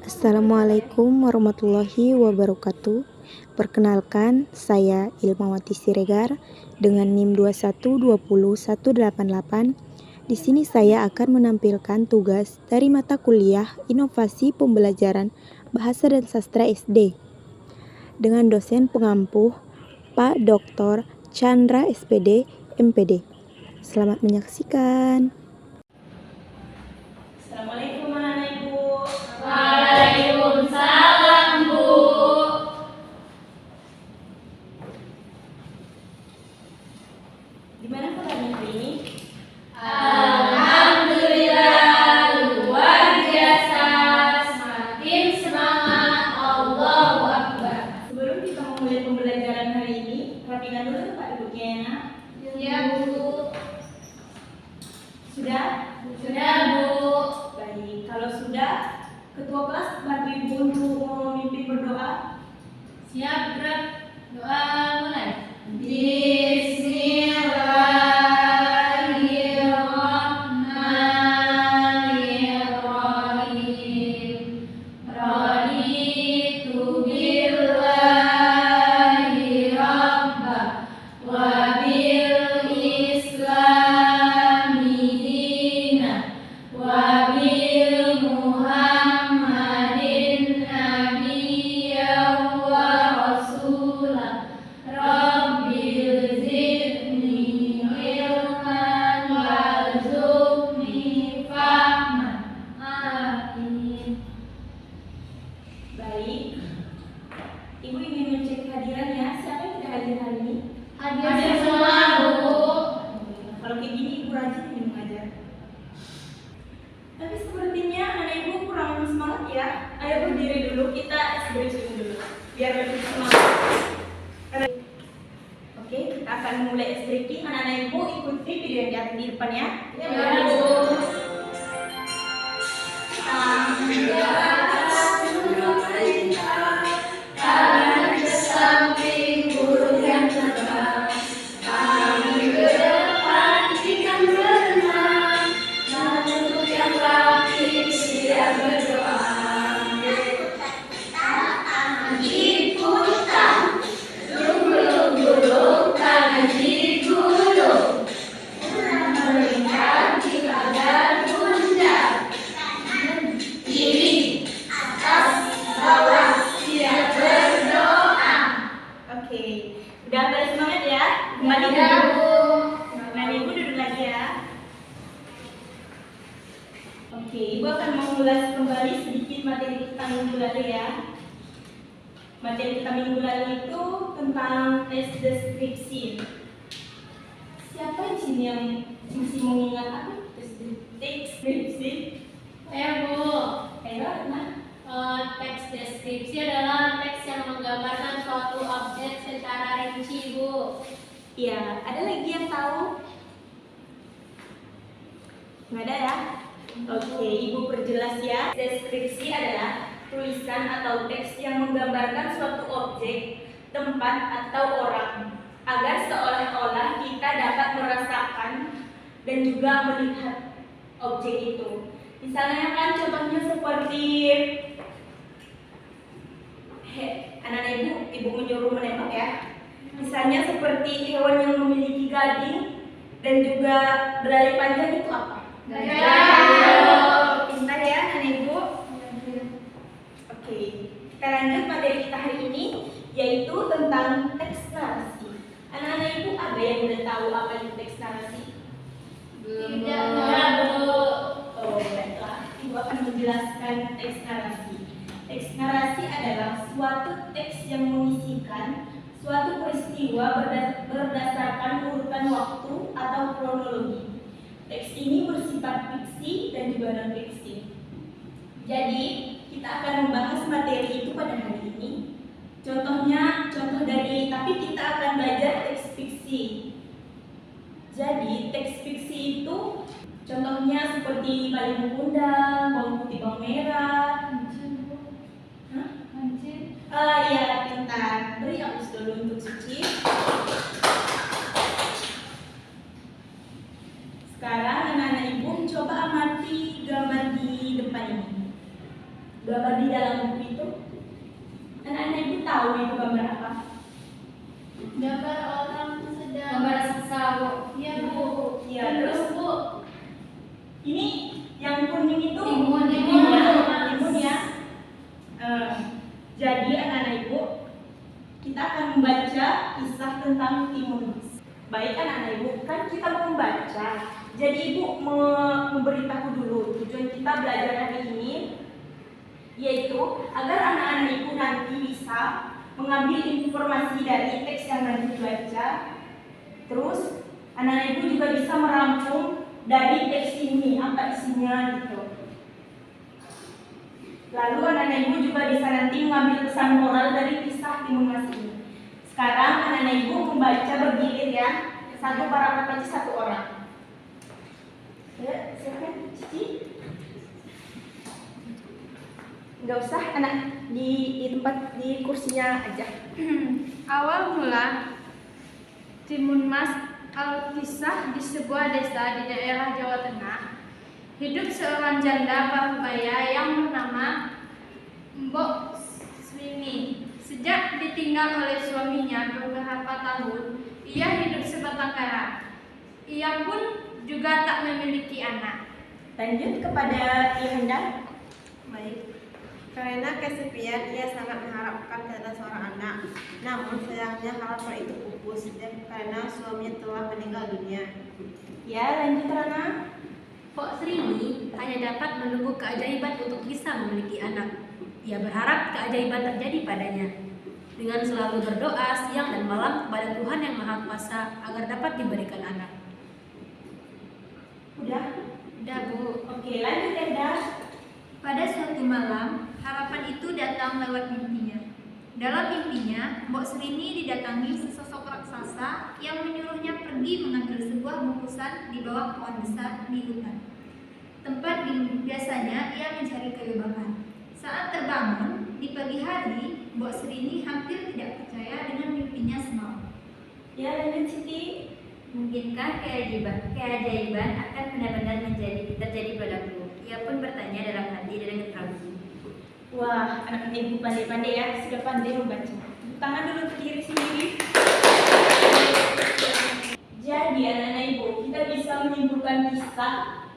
Assalamualaikum warahmatullahi wabarakatuh. Perkenalkan, saya Ilmawati Siregar dengan NIM 2120188. Di sini saya akan menampilkan tugas dari mata kuliah Inovasi Pembelajaran Bahasa dan Sastra SD dengan dosen pengampuh Pak Dr. Chandra SPD MPD. Selamat menyaksikan. Assalamualaikum anak-anak ibu. Waalaikumsalam, Bu. Gimana kabarnya hari ini? Alhamdulillah, luar biasa. Semakin semangat. Allahu Akbar. Sebelum kita memulai pembelajaran hari ini, rapikan dulu tempat duduknya ya, nak. Ya, Bu. Sudah? Sudah, Bu. Baik, kalau sudah, ketua kelas bantu ibu untuk memimpin berdoa. Siap, gerak. Doa mulai. Bismillahirrahmanirrahim. Raditu billahi rabba wa bil islami dina wa bil muhammadin nabiyyan wa rasulah. Rabbil zidni ilman warzuqni fahman. Amin. Baik. Ibu ingin mencek hadirannya. Siapa yang tidak hadir hari ini? Hadir semua, Bu. Kalau kayak gini ibu rajin ini mengajar. Tapi sepertinya anak ibu kurang semangat ya. Ayo berdiri dulu, kita briefing dulu biar lebih semangat. Oke, kita akan mulai breaking. Anak-anak ibu ikuti video yang di depan ya. Ya, Bu. Tangan ke samping, burung yang terbang. Tangan ke depan, ikan berenang. Lutut yang rapi, siap berdoa. Ikutan, gulung-gulung, tangan digulung. Melingkar di pagar bunda. Kiri, atas, bawah, siap berdoa. Oke, udah pada semangat ya? Kembali Ya, dulu. Bu. Nah, ibu duduk lagi ya. Oke, ibu akan mengulas kembali sedikit materi kita minggu lalu ya. Materi kita minggu lalu itu tentang tes deskripsi. Siapa di sini yang masih mengingat apa tes deskripsi? Bu. Ayo, nah. Teks deskripsi adalah teks yang menggambarkan suatu objek secara rinci, Bu. Iya, ada lagi yang tahu? Nggak ada ya? Oke, ibu perjelas ya. Deskripsi adalah tulisan atau teks yang menggambarkan suatu objek, tempat, atau orang agar seolah-olah kita dapat merasakan dan juga melihat objek itu. Misalnya kan contohnya seperti anak-anak ibu menyuruh menembak ya. Misalnya seperti hewan yang memiliki gading dan juga beralih panjang itu apa? Gajah. Pintar ya anak ibu. Oke, kita lanjut materi kita hari ini yaitu tentang teks narasi. Anak-anak ibu ada yang udah tahu apa itu teks narasi? Tidak, Bu. Oh, baiklah. Ibu akan menjelaskan teks narasi. Teks narasi adalah suatu teks yang mengisikan suatu peristiwa berdasarkan urutan waktu atau kronologi. Teks ini bersifat fiksi dan juga non-fiksi. Jadi, kita akan membahas materi itu pada hari ini. Tapi kita akan belajar teks fiksi. Jadi, teks fiksi itu contohnya seperti Payung Bunda, Bawang Putih Bawang Merah. Hah? Iya, pintar. Beri hapus dulu untuk Cici. Sekarang anak-anak ibu coba amati gambar di depan ini. Gambar gambar di dalam buku itu? Anak-anak ibu tahu itu gambar apa? Gambar orang sedang. Gambar sesawok. Iya Bu. Iya, terus Bu. ini yang kuning itu Timun. timun ya. Jadi anak-anak ibu, kita akan membaca kisah tentang timun. Baik anak-anak ibu, kan kita mau membaca. Jadi ibu memberitahu dulu tujuan kita belajar hari ini, yaitu agar anak-anak ibu nanti bisa mengambil informasi dari teks yang nanti dibaca. Terus anak-anak ibu juga bisa merangkum dari teks ini apa isinya gitu. Lalu anak-anak ibu juga bisa nanti mengambil pesan moral dari kisah timun mas ini. Sekarang anak-anak ibu membaca bergilir ya, satu paragraf aja satu orang. Ya, silakan Cici. Nggak usah anak di tempat di kursinya aja. Awal mula Timun Mas Alkisah di sebuah desa di daerah Jawa Tengah. Hidup seorang janda parubaya yang bernama Mbok Srini. Sejak ditinggal oleh suaminya beberapa tahun, ia hidup sebatang kara. Ia pun juga tak memiliki anak. Lanjut kepada Ihanda. Baik, karena kesepian ia sangat mengharapkan keadaan seorang anak. Namun sayangnya harapan itu pupus karena suaminya telah meninggal dunia. Ya, lanjut Rana. Pok Srini hanya dapat menunggu keajaiban untuk bisa memiliki anak. Ia berharap keajaiban terjadi padanya. Dengan selalu berdoa siang dan malam kepada Tuhan Yang Maha Kuasa agar dapat diberikan anak. Udah? Udah Bu. Oke, lanjut Enda. Pada suatu malam, harapan itu datang lewat mimpinya. Dalam mimpinya, Mbok Srini didatangi sesosok raksasa yang menyuruhnya pergi mengambil sebuah bungkusan di bawah pohon besar di hutan. Tempat biasanya ia mencari kayu bakar. Saat terbangun di pagi hari, Mbok Srini hampir tidak percaya dengan mimpinya semalam. Ya, lanjut Siti. Mungkinkah keajaiban akan benar-benar terjadi padaku? Ia pun bertanya dalam hati dengan ragu. Wah, anak ibu pandai-pandai ya, sudah pandai membaca. Tepuk tangan dulu untuk diri sendiri. Jadi anak-anak ibu, kita bisa menyimpulkan kisah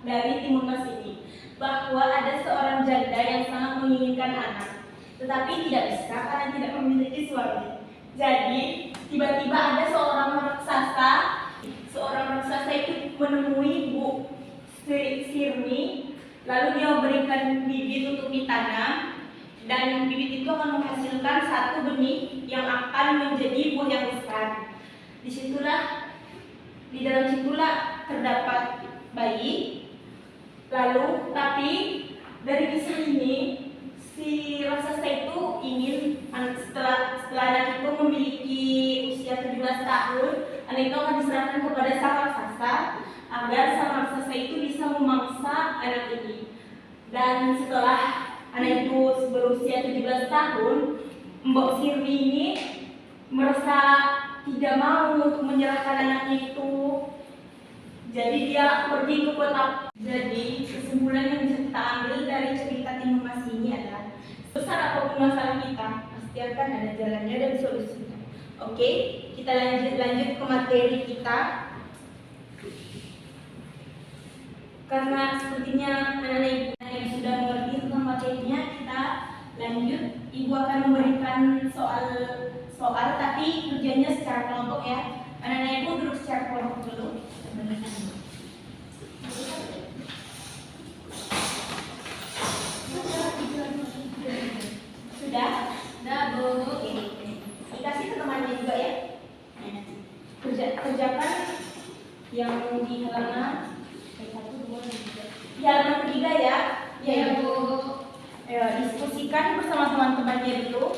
dari Timun Mas ini bahwa ada seorang janda yang sangat menginginkan anak, tetapi tidak bisa karena tidak memiliki suami. Jadi tiba-tiba ada seorang raksasa itu menemui Bu Sirni, lalu dia memberikan bibit untuk ditanam. Dan bibit itu akan menghasilkan satu benih yang akan menjadi buah yang besar. Di dalam situlah terdapat bayi. Lalu, tapi dari kisah ini si raksasa itu ingin setelah anak itu memiliki usia 17 tahun, anak itu akan diserahkan kepada sang raksasa agar sang raksasa itu bisa memangsa anak ini. Dan setelah anak itu berusia 17 tahun, Mbok Sirni ini merasa tidak mau untuk menyerahkan anaknya itu. Jadi dia pergi ke kota. Jadi kesimpulan yang bisa kita ambil dari cerita Timun Mas ini adalah besar apapun masalah kita, pasti akan ada jalannya dan solusinya. Oke, kita lanjut ke materi kita. Karena sepertinya anak-anak ibu yang sudah mengerti tentang materinya, kita lanjut. Ibu akan memberikan soal tapi kerjanya secara kelompok ya. Anak-anak ibu duduk secara kelompok dulu. Sudah? Dah Bu. Oke. Dikasih ke temannya juga ya. Kerjakan yang di halaman di halaman ketiga ya. Ya Bu. Diskusikan bersama teman-temannya dulu.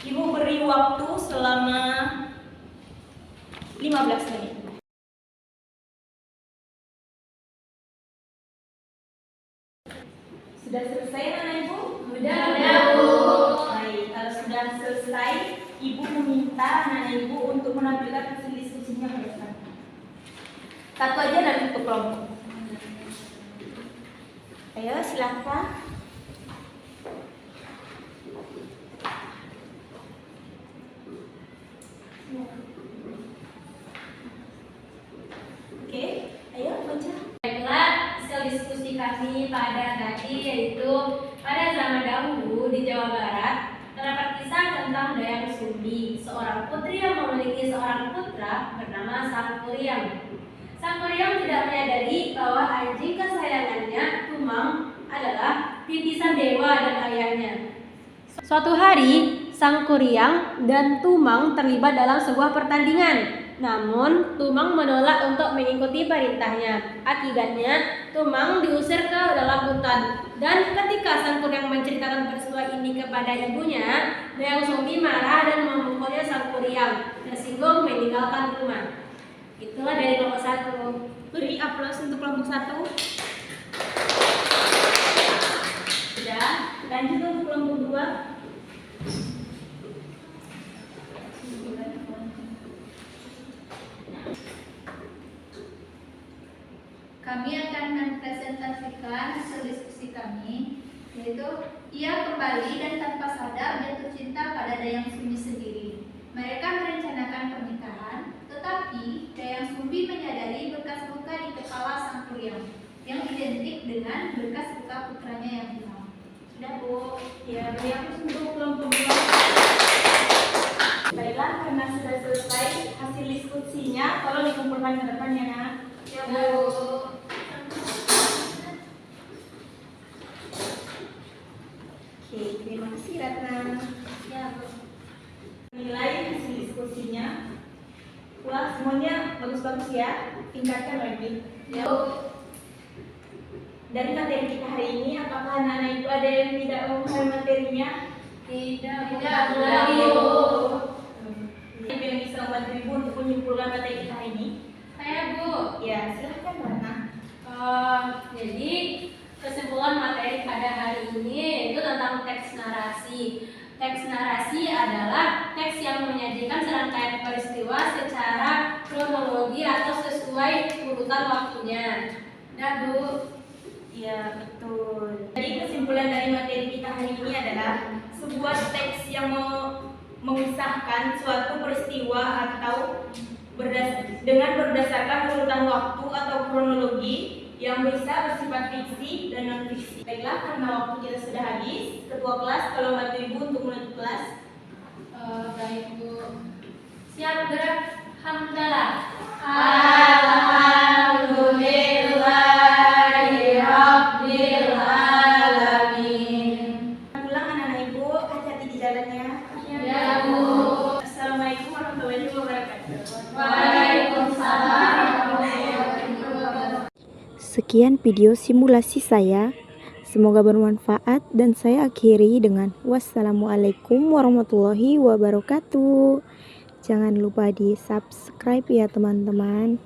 Ibu beri waktu selama 15 menit. Sudah selesai anak ibu? Sudah Bu. Baik, kalau sudah selesai, ibu meminta anak ibu untuk menampilkan hasil diskusinya ke depan. Satu aja dan untuk kelompok. Ayo silakan. Oke, ayo baca. Baiklah, hasil diskusi kami pada tadi yaitu pada zaman dahulu di Jawa Barat terdapat kisah tentang Dayang Sumbi, seorang putri yang memiliki seorang putra bernama Sangkuriang. Sangkuriang tidak menyadari bahwa anjing kesayangannya, Tumang, adalah titisan dewa dan ayahnya. Suatu hari, Sangkuriang dan Tumang terlibat dalam sebuah pertandingan. Namun, Tumang menolak untuk mengikuti perintahnya. Akibatnya, Tumang diusir ke dalam hutan. Dan ketika Sangkuriang menceritakan peristiwa ini kepada ibunya, Dayang Sumbi marah dan memukulnya Sangkuriang. Tersinggung meninggalkan rumah. Itulah dari kelompok 1. Beri aplaus untuk kelompok 1. Sudah, lanjut untuk kelompok 2. Kami akan mempresentasikan hasil diskusi kami, yaitu ia kembali dan tanpa sadar jatuh cinta pada Dayang Sumbi sendiri. Mereka merencanakan pernikahan, tetapi Dayang Sumbi menyadari bekas luka di kepala Sangkuriang yang identik dengan bekas luka putranya yang hilang. Sudah Bu, ya beri aplaus untuk kelompok 2. Baiklah, karena sudah selesai hasil diskusinya, tolong dikumpulkan ke depan ya nak. Ya, Bu. Oke, terima kasih Ratna. Ya, Bu. Nilai hasil diskusinya. Wah, semuanya bagus-bagus ya. Tingkatkan lagi. Ya, Bu. Dari materi kita hari ini, apakah anak-anak itu ada yang tidak memahami materinya? Tidak, Bu. Ibu yang bisa membantu Ibu untuk menyimpulkan materi kita hari ini? Saya, Bu. Ya, silahkan Ratna. Jadi kesimpulan materi pada hari ini itu tentang teks narasi. Teks narasi adalah teks yang menyajikan serangkaian peristiwa secara kronologi atau sesuai urutan waktunya. Dah, Bu. Ya, betul. Jadi kesimpulan dari materi kita hari ini adalah sebuah teks yang mengisahkan suatu peristiwa atau dengan berdasarkan urutan waktu atau kronologi yang bisa bersifat fiksi dan non fiksi. Baiklah, karena waktu kita sudah habis, ketua kelas kalau bantu Ibu untuk menutup kelas. Baik, Bu. Siap gerak. Hamdalah. Alhamdulillahirabbil alamin. Pulang anak-anak Ibu, hati-hati di jalannya. Ya, Bu. Assalamualaikum warahmatullahi wabarakatuh. Waalaikumsalam. Sekian video simulasi saya. Semoga bermanfaat dan saya akhiri dengan wassalamualaikum warahmatullahi wabarakatuh. Jangan lupa di subscribe ya teman-teman.